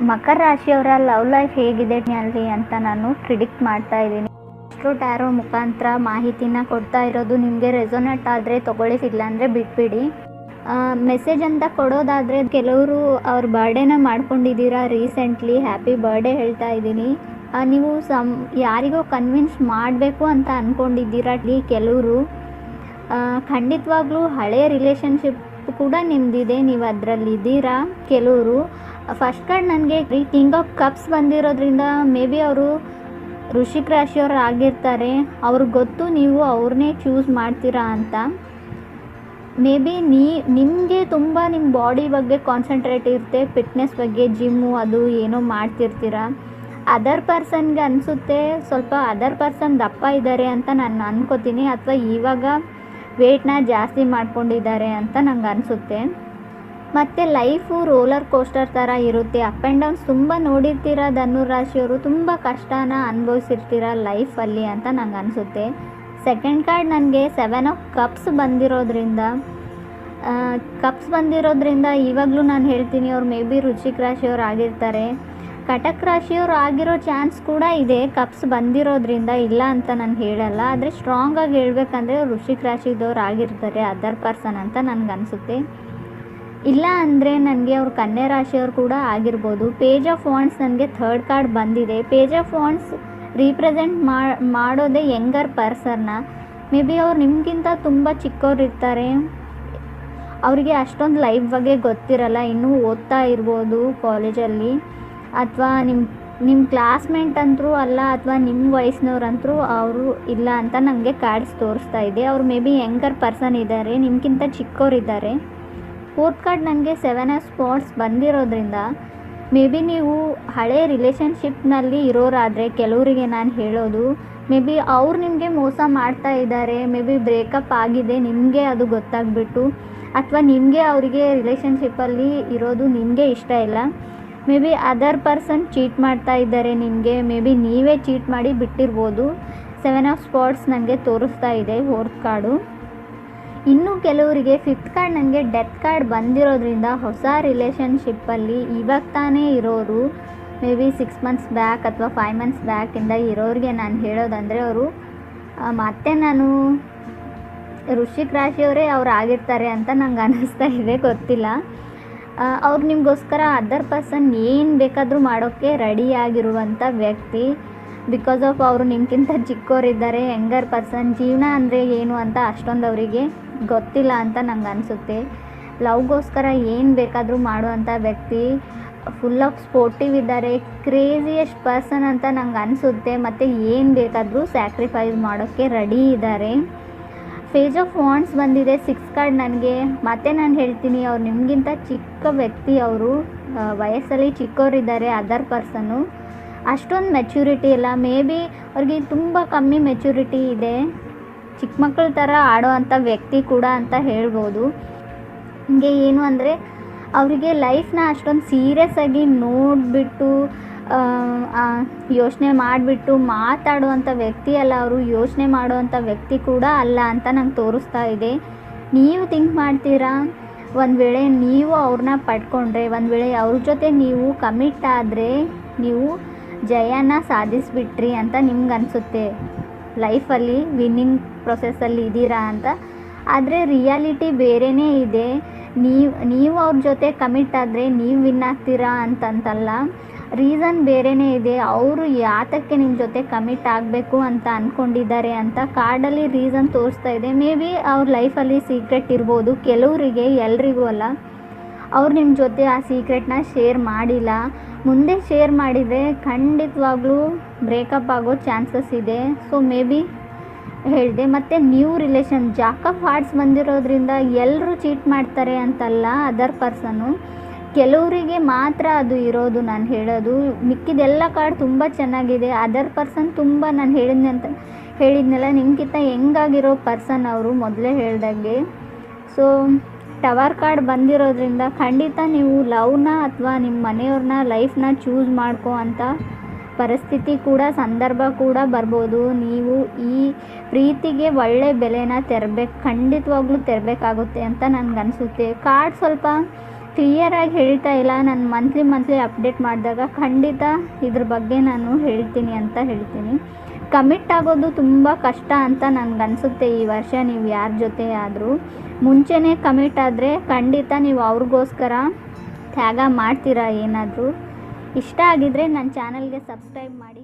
ಮಕರ ರಾಶಿಯವರ love life ಹೇಗಿದೆ ಅಲ್ಲಿ ಅಂತ ನಾನು ಪ್ರಿಡಿಕ್ಟ್ ಮಾಡ್ತಾ ಇದ್ದೀನಿ. ಅಷ್ಟು ಟ್ಯಾರೋ ಮುಖಾಂತರ ಮಾಹಿತಿನ ಕೊಡ್ತಾ ಇರೋದು. ನಿಮಗೆ ರೆಸೊನೇಟ್ ಆದರೆ ತೊಗೊಳ್ಳಿ, ಇಲ್ಲಾಂದರೆ ಬಿಟ್ಬಿಡಿ. ಮೆಸೇಜ್ ಅಂತ ಕೊಡೋದಾದರೆ, ಕೆಲವರು ಅವ್ರ ಬರ್ಡೇನ ಮಾಡ್ಕೊಂಡಿದ್ದೀರಾ ರೀಸೆಂಟ್ಲಿ, ಹ್ಯಾಪಿ ಬರ್ಡೇ ಹೇಳ್ತಾ ಇದ್ದೀನಿ. ನೀವು ಯಾರಿಗೋ ಕನ್ವಿನ್ಸ್ ಮಾಡಬೇಕು ಅಂತ ಅಂದ್ಕೊಂಡಿದ್ದೀರಾ. ಕೆಲವರು ಖಂಡಿತವಾಗ್ಲೂ ಹಳೆಯ ರಿಲೇಷನ್ಶಿಪ್ ಕೂಡ ನಿಮ್ಮದಿದೆ, ನೀವು ಅದರಲ್ಲಿದ್ದೀರಾ. ಕೆಲವರು ಫಸ್ಟ್ ಕಾರ್ಡ್ ನನಗೆ ಕಿಂಗ್ ಆಫ್ ಕಪ್ಸ್ ಬಂದಿರೋದ್ರಿಂದ ಮೇ ಬಿ ಅವರು ವೃಶ್ಚಿಕ ರಾಶಿಯವರು ಆಗಿರ್ತಾರೆ. ಅವ್ರಿಗೆ ಗೊತ್ತು ನೀವು ಅವ್ರನ್ನೇ ಚೂಸ್ ಮಾಡ್ತೀರಾ ಅಂತ. ಮೇ ಬಿ ನಿಮಗೆ ತುಂಬ ನಿಮ್ಮ ಬಾಡಿ ಬಗ್ಗೆ ಕಾನ್ಸಂಟ್ರೇಟ್ ಇರುತ್ತೆ, ಫಿಟ್ನೆಸ್ ಬಗ್ಗೆ, ಜಿಮ್ಮು ಅದು ಏನೋ ಮಾಡ್ತಿರ್ತೀರ. ಅದರ್ ಪರ್ಸನ್ಗೆ ಅನಿಸುತ್ತೆ ಸ್ವಲ್ಪ ಅದರ್ ಪರ್ಸನ್ ದಪ್ಪ ಇದ್ದಾರೆ ಅಂತ ನಾನು ಅನ್ಕೋತೀನಿ, ಅಥವಾ ಇವಾಗ ವೆಯ್ಟ್ನ ಜಾಸ್ತಿ ಮಾಡ್ಕೊಂಡಿದ್ದಾರೆ ಅಂತ ನಂಗೆ ಅನಿಸುತ್ತೆ. ಮತ್ತು ಲೈಫು ರೋಲರ್ ಕೋಸ್ಟರ್ ಥರ ಇರುತ್ತೆ, ಅಪ್ ಆ್ಯಂಡ್ ಡೌನ್ಸ್ ತುಂಬ ನೋಡಿರ್ತೀರ. ಧನುರಾಶಿಯವರು ತುಂಬ ಕಷ್ಟನ ಅನುಭವಿಸಿರ್ತೀರ ಲೈಫಲ್ಲಿ ಅಂತ ನಂಗೆ ಅನಿಸುತ್ತೆ. ಸೆಕೆಂಡ್ ಕಾರ್ಡ್ ನನಗೆ 7 ಆಫ್ ಕಪ್ಸ್ ಬಂದಿರೋದ್ರಿಂದ ಇವಾಗಲೂ ನಾನು ಹೇಳ್ತೀನಿ ಅವ್ರು ಮೇ ಬಿ ವೃಶ್ಚಿಕ ರಾಶಿಯವ್ರು ಆಗಿರ್ತಾರೆ. ಕಟಕ್ ರಾಶಿಯವರು ಆಗಿರೋ ಚಾನ್ಸ್ ಕೂಡ ಇದೆ ಕಪ್ಸ್ ಬಂದಿರೋದ್ರಿಂದ, ಇಲ್ಲ ಅಂತ ನಾನು ಹೇಳಲ್ಲ. ಆದರೆ ಸ್ಟ್ರಾಂಗಾಗಿ ಹೇಳಬೇಕಂದ್ರೆ ವೃಶ್ಚಿಕ ರಾಶಿದವ್ರು ಆಗಿರ್ತಾರೆ ಅದರ್ ಪರ್ಸನ್ ಅಂತ ನನಗನ್ಸುತ್ತೆ. ಇಲ್ಲ ಅಂದರೆ ನನಗೆ ಅವ್ರು ಕನ್ಯಾ ರಾಶಿಯವರು ಕೂಡ ಆಗಿರ್ಬೋದು. ಪೇಜ್ ಆಫ್ ವಾಂಡ್ಸ್ ನನಗೆ ಥರ್ಡ್ ಕಾರ್ಡ್ ಬಂದಿದೆ. ಪೇಜ್ ಆಫ್ ವಾಂಡ್ಸ್ ರೀಪ್ರೆಸೆಂಟ್ ಮಾಡೋದೇ ಯಂಗರ್ ಪರ್ಸನ್ನ. ಮೇ ಬಿ ಅವ್ರು ನಿಮಗಿಂತ ತುಂಬ ಚಿಕ್ಕವ್ರು ಇರ್ತಾರೆ, ಅವರಿಗೆ ಅಷ್ಟೊಂದು ಲೈಫ್ ಬಗ್ಗೆ ಗೊತ್ತಿರಲ್ಲ, ಇನ್ನೂ ಓದ್ತಾ ಇರ್ಬೋದು ಕಾಲೇಜಲ್ಲಿ, ಅಥವಾ ನಿಮ್ಮ ಕ್ಲಾಸ್ಮೇಟ್ ಅಂತರೂ ಅಲ್ಲ, ಅಥವಾ ನಿಮ್ಮ ವಯಸ್ಸಿನವ್ರಂತರೂ ಅವರು ಇಲ್ಲ ಅಂತ ನನಗೆ ಕಾರ್ಡ್ಸ್ ತೋರಿಸ್ತಾ ಇದೆ. ಅವರು ಮೇ ಬಿ ಯಂಗರ್ ಪರ್ಸನ್ ಇದ್ದಾರೆ, ನಿಮಗಿಂತ ಚಿಕ್ಕವರಿದ್ದಾರೆ. ಫೋರ್ತ್ ಕಾರ್ಡ್ ನನಗೆ 7 ಆಫ್ ಸ್ಪಾಟ್ಸ್ ಬಂದಿರೋದ್ರಿಂದ ಮೇ ಬಿ ನೀವು ಹಳೆ ರಿಲೇಷನ್ಶಿಪ್ನಲ್ಲಿ ಇರೋರಾದರೆ, ಕೆಲವರಿಗೆ ನಾನು ಹೇಳೋದು, ಮೇ ಬಿ ಅವ್ರು ನಿಮಗೆ ಮೋಸ ಮಾಡ್ತಾ ಇದ್ದಾರೆ, ಮೇ ಬಿ ಬ್ರೇಕಪ್ ಆಗಿದೆ ನಿಮಗೆ ಅದು ಗೊತ್ತಾಗ್ಬಿಟ್ಟು, ಅಥವಾ ನಿಮಗೆ ಅವರಿಗೆ ರಿಲೇಷನ್ಶಿಪ್ಪಲ್ಲಿ ಇರೋದು ನಿಮಗೆ ಇಷ್ಟ ಇಲ್ಲ. Maybe other person cheat ಮಾಡ್ತಾ ಇದ್ದಾರೆ ನಿಮಗೆ, ಮೇ ಬಿ ನೀವೇ ಚೀಟ್ ಮಾಡಿ ಬಿಟ್ಟಿರ್ಬೋದು. 7 ಆಫ್ ಸ್ಪಾಟ್ಸ್ ನನಗೆ ತೋರಿಸ್ತಾ ಇದೆ ಫೋರ್ತ್ ಕಾರ್ಡು. ಇನ್ನು ಕೆಲವರಿಗೆ ಫಿಫ್ತ್ ಕಾರ್ಡ್ ನನಗೆ ಡೆತ್ ಕಾರ್ಡ್ ಬಂದಿರೋದ್ರಿಂದ ಹೊಸ ರಿಲೇಷನ್ಶಿಪ್ಪಲ್ಲಿ ಇವಾಗ ತಾನೇ ಇರೋರು, ಮೇ ಬಿ 6 ಮಂತ್ಸ್ ಬ್ಯಾಕ್ ಅಥವಾ 5 ಮಂತ್ಸ್ ಬ್ಯಾಕಿಂದ ಇರೋರಿಗೆ ನಾನು ಹೇಳೋದಂದರೆ, ಅವರು ಮತ್ತೆ ನಾನು ವೃಶ್ಚಿಕ ರಾಶಿಯವರೇ ಅವ್ರು ಆಗಿರ್ತಾರೆ ಅಂತ ನಂಗೆ ಅನ್ನಿಸ್ತಾ ಇದೆ, ಗೊತ್ತಿಲ್ಲ. ಅವ್ರು ನಿಮಗೋಸ್ಕರ ಅದರ್ ಪರ್ಸನ್ ಏನು ಬೇಕಾದರೂ ಮಾಡೋಕ್ಕೆ ರೆಡಿಯಾಗಿರುವಂಥ ವ್ಯಕ್ತಿ. ಬಿಕಾಸ್ ಆಫ್ ಅವರು ನಿಮ್ಗಿಂತ ಚಿಕ್ಕವರಿದ್ದಾರೆ, ಯಂಗರ್ ಪರ್ಸನ್. ಜೀವನ ಅಂದರೆ ಏನು ಅಂತ ಅಷ್ಟೊಂದು ಅವರಿಗೆ ಗೊತ್ತಿಲ್ಲ ಅಂತ ನಂಗೆ ಅನಿಸುತ್ತೆ. ಲವ್ಗೋಸ್ಕರ ಏನು ಬೇಕಾದರೂ ಮಾಡುವಂಥ ವ್ಯಕ್ತಿ, ಫುಲ್ ಆಫ್ ಸ್ಪೋರ್ಟಿವ್ ಇದ್ದಾರೆ, ಕ್ರೇಜಿಯೆಸ್ಟ್ ಪರ್ಸನ್ ಅಂತ ನಂಗೆ ಅನಿಸುತ್ತೆ. ಮತ್ತು ಏನು ಬೇಕಾದರೂ ಸ್ಯಾಕ್ರಿಫೈಸ್ ಮಾಡೋಕ್ಕೆ ರೆಡಿ ಇದ್ದಾರೆ. ಪೇಜ್ ಆಫ್ ವಾಂಡ್ಸ್ ಬಂದಿದೆ 6 ಕಾರ್ಡ್ ನನಗೆ. ಮತ್ತೆ ನಾನು ಹೇಳ್ತೀನಿ, ಅವ್ರು ನಿಮಗಿಂತ ಚಿಕ್ಕ ವ್ಯಕ್ತಿ, ಅವರು ವಯಸ್ಸಲ್ಲಿ ಚಿಕ್ಕವರಿದ್ದಾರೆ ಅದರ್ ಪರ್ಸನ್ನು. ಅಷ್ಟೊಂದು ಮೆಚ್ಯೂರಿಟಿ ಇಲ್ಲ, ಮೇ ಬಿ ಅವ್ರಿಗೆ ತುಂಬ ಕಮ್ಮಿ ಮೆಚ್ಯೂರಿಟಿ ಇದೆ, ಚಿಕ್ಕ ಮಕ್ಕಳ ಥರ ಆಡೋ ಅಂಥ ವ್ಯಕ್ತಿ ಕೂಡ ಅಂತ ಹೇಳ್ಬೋದು. ಹಿಂಗೆ ಏನು ಅಂದರೆ ಅವರಿಗೆ ಲೈಫ್ನ ಅಷ್ಟೊಂದು ಸೀರಿಯಸ್ ಆಗಿ ನೋಡಿಬಿಟ್ಟು ಯೋಚನೆ ಮಾಡಿಬಿಟ್ಟು ಮಾತಾಡುವಂಥ ವ್ಯಕ್ತಿ ಅಲ್ಲ ಅವರು, ಯೋಚನೆ ಮಾಡುವಂಥ ವ್ಯಕ್ತಿ ಕೂಡ ಅಲ್ಲ ಅಂತ ನಂಗೆ ತೋರಿಸ್ತಾ ಇದೆ. ನೀವು ಥಿಂಕ್ ಮಾಡ್ತೀರಾ, ಒಂದು ವೇಳೆ ನೀವು ಅವ್ರನ್ನ ಪಡ್ಕೊಂಡ್ರೆ, ಒಂದು ವೇಳೆ ಅವ್ರ ಜೊತೆ ನೀವು ಕಮಿಟ್ ಆದರೆ ನೀವು ಜಯನ ಸಾಧಿಸಿಬಿಟ್ರಿ ಅಂತ ನಿಮ್ಗೆ ಅನಿಸುತ್ತೆ, ಲೈಫಲ್ಲಿ ವಿನ್ನಿಂಗ್ ಪ್ರೊಸೆಸ್ಸಲ್ಲಿ ಇದ್ದೀರಾ ಅಂತ. ಆದರೆ ರಿಯಾಲಿಟಿ ಬೇರೆಯೇ ಇದೆ. ನೀವು ಅವ್ರ ಜೊತೆ ಕಮಿಟ್ ಆದರೆ ನೀವು ವಿನ್ ಆಗ್ತೀರಾ ಅಂತಂತಲ್ಲ, ರೀಸನ್ ಬೇರೆಯೇ ಇದೆ. ಅವರು ಯಾತಕ್ಕೆ ನಿಮ್ಮ ಜೊತೆ ಕಮಿಟ್ ಆಗಬೇಕು ಅಂತ ಅಂದ್ಕೊಂಡಿದ್ದಾರೆ ಅಂತ ಕಾರ್ಡಲ್ಲಿ ರೀಸನ್ ತೋರಿಸ್ತಾ ಇದೆ. ಮೇ ಬಿ ಅವ್ರ ಲೈಫಲ್ಲಿ ಸೀಕ್ರೆಟ್ ಇರ್ಬೋದು, ಕೆಲವರಿಗೆ, ಎಲ್ರಿಗೂ ಅಲ್ಲ. ಅವ್ರು ನಿಮ್ಮ ಜೊತೆ ಆ ಸೀಕ್ರೆಟ್ನ ಶೇರ್ ಮಾಡಿಲ್ಲ, ಮುಂದೆ ಶೇರ್ ಮಾಡಿದರೆ ಖಂಡಿತವಾಗ್ಲೂ ಬ್ರೇಕಪ್ ಆಗೋ ಚಾನ್ಸಸ್ ಇದೆ. ಸೊ ಮೇ ಬಿ ಹೇಳಿದೆ. ಮತ್ತು new relation jack of hearts ಬಂದಿರೋದ್ರಿಂದ ಎಲ್ಲರೂ ಚೀಟ್ ಮಾಡ್ತಾರೆ ಅಂತಲ್ಲ ಅದರ್ ಪರ್ಸನ್ನು, ಕೆಲವರಿಗೆ ಮಾತ್ರ ಅದು ಇರೋದು. ನಾನು ಹೇಳೋದು ಮಿಕ್ಕಿದೆಲ್ಲ ಕಾರ್ಡ್ ತುಂಬ ಚೆನ್ನಾಗಿದೆ. ಅದರ್ ಪರ್ಸನ್ ತುಂಬ ನಾನು ಹೇಳಿದ್ನಲ್ಲ ನಿಮ್ಗಿಂತ ಹೆಂಗಾಗಿರೋ ಪರ್ಸನ್ ಅವರು, ಮೊದಲೇ ಹೇಳ್ದಾಗೆ. ಸೊ ಟವರ್ ಕಾರ್ಡ್ ಬಂದಿರೋದ್ರಿಂದ ಖಂಡಿತ ನೀವು ಲವ್ನ ಅಥವಾ ನಿಮ್ಮ ಮನೆಯವ್ರನ್ನ, ಲೈಫ್ನ ಚೂಸ್ ಮಾಡ್ಕೋ ಅಂತ ಪರಿಸ್ಥಿತಿ ಕೂಡ ಸಂದರ್ಭ ಕೂಡ ಬರ್ಬೋದು. ನೀವು ಈ ಪ್ರೀತಿಗೆ ಒಳ್ಳೆ ಬೆಲೆನ ಖಂಡಿತವಾಗ್ಲೂ ತೆರಬೇಕಾಗುತ್ತೆ ಅಂತ ನನಗನ್ಸುತ್ತೆ. ಕಾರ್ಡ್ ಸ್ವಲ್ಪ ಕ್ಲಿಯರಾಗಿ ಹೇಳ್ತಾ ಇಲ್ಲ. ನಾನು ಮಂತ್ಲಿ ಅಪ್ಡೇಟ್ ಮಾಡಿದಾಗ ಖಂಡಿತ ಇದ್ರ ಬಗ್ಗೆ ನಾನು ಹೇಳ್ತೀನಿ ಅಂತ ಹೇಳ್ತೀನಿ. ಕಮಿಟ್ ಆಗೋದು ತುಂಬ ಕಷ್ಟ ಅಂತ ನನಗನ್ಸುತ್ತೆ ಈ ವರ್ಷ. ನೀವು ಯಾರ ಜೊತೆ ಆದರೂ ಮುಂಚೆನೇ ಕಮಿಟ್ ಆದರೆ ಖಂಡಿತ ನೀವು ಅವ್ರಿಗೋಸ್ಕರ ತ್ಯಾಗ ಮಾಡ್ತೀರಾ ಏನಾದರೂ. ಇಷ್ಟ ಆಗಿದ್ದರೆ ನನ್ನ ಚಾನಲ್ಗೆ ಸಬ್ಸ್ಕ್ರೈಬ್ ಮಾಡಿ.